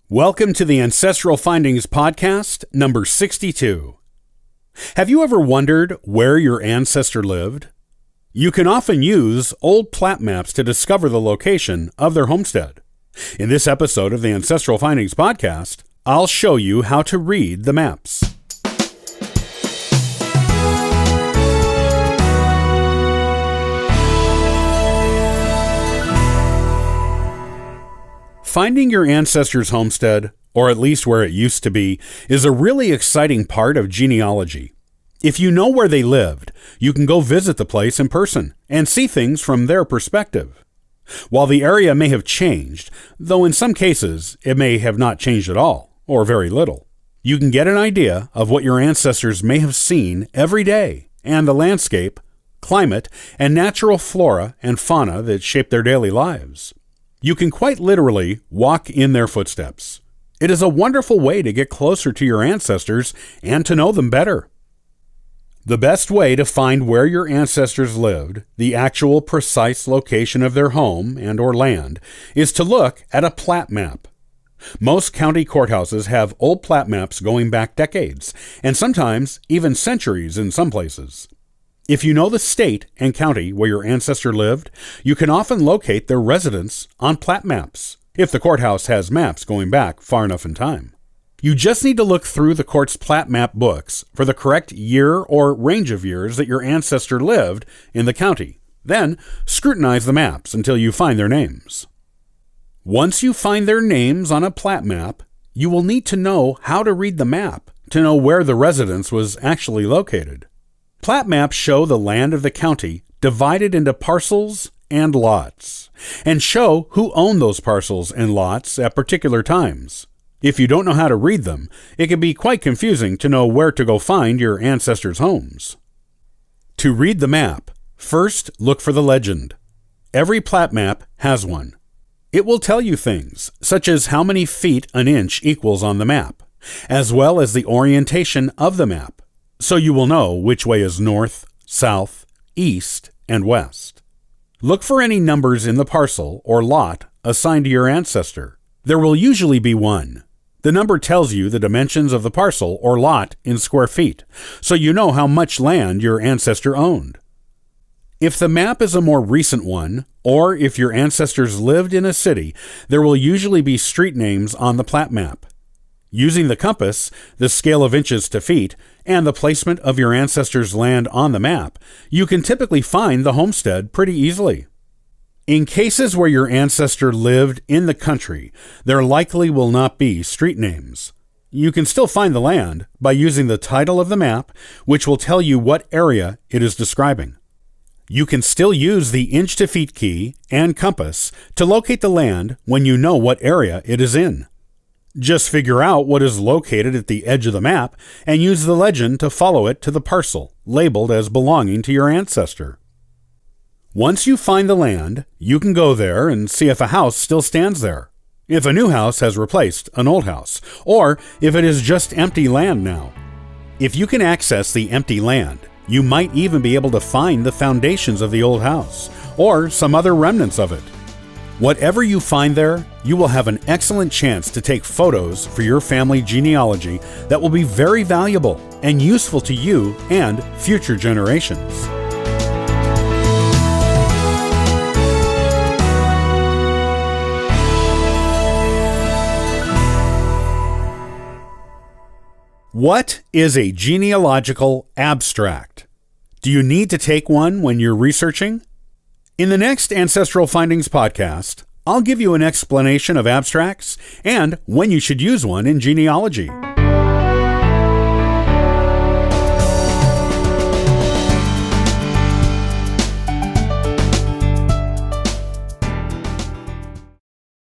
Welcome to the Ancestral Findings Podcast, number 62. Have you ever wondered where your ancestor lived? You can often use old Plat maps to discover the location of their homestead. In this episode of the Ancestral Findings Podcast, I'll show you how to read the maps. Finding your ancestor's homestead, or at least where it used to be, is a really exciting part of genealogy. If you know where they lived, you can go visit the place in person and see things from their perspective. While the area may have changed, though in some cases it may have not changed at all, or very little, you can get an idea of what your ancestors may have seen every day and the landscape, climate, and natural flora and fauna that shape their daily lives. You can quite literally walk in their footsteps. It is a wonderful way to get closer to your ancestors and to know them better. The best way to find where your ancestors lived, the actual precise location of their home and or land, is to look at a Plat map. Most county courthouses have old Plat maps going back decades, and sometimes even centuries in some places. If you know the state and county where your ancestor lived, you can often locate their residence on Plat maps, if the courthouse has maps going back far enough in time. You just need to look through the court's Plat map books for the correct year or range of years that your ancestor lived in the county. Then, scrutinize the maps until you find their names. Once you find their names on a Plat map, you will need to know how to read the map to know where the residence was actually located. Plat maps show the land of the county divided into parcels and lots, and show who owned those parcels and lots at particular times. If you don't know how to read them, it can be quite confusing to know where to go find your ancestors' homes. To read the map, first look for the legend. Every Plat map has one. It will tell you things, such as how many feet an inch equals on the map, as well as the orientation of the map, so you will know which way is north, south, east, and west. Look for any numbers in the parcel or lot assigned to your ancestor. There will usually be one. The number tells you the dimensions of the parcel or lot in square feet, so you know how much land your ancestor owned. If the map is a more recent one, or if your ancestors lived in a city, there will usually be street names on the Plat map. Using the compass, the scale of inches to feet, and the placement of your ancestors' land on the map, you can typically find the homestead pretty easily. In cases where your ancestor lived in the country, there likely will not be street names. You can still find the land by using the title of the map, which will tell you what area it is describing. You can still use the inch to feet key and compass to locate the land when you know what area it is in. Just figure out what is located at the edge of the map and use the legend to follow it to the parcel labeled as belonging to your ancestor. Once you find the land, you can go there and see if a house still stands there, if a new house has replaced an old house, or if it is just empty land now. If you can access the empty land, you might even be able to find the foundations of the old house, or some other remnants of it. Whatever you find there, you will have an excellent chance to take photos for your family genealogy that will be very valuable and useful to you and future generations. What is a genealogical abstract? Do you need to take one when you're researching? In the next Ancestral Findings podcast, I'll give you an explanation of abstracts and when you should use one in genealogy.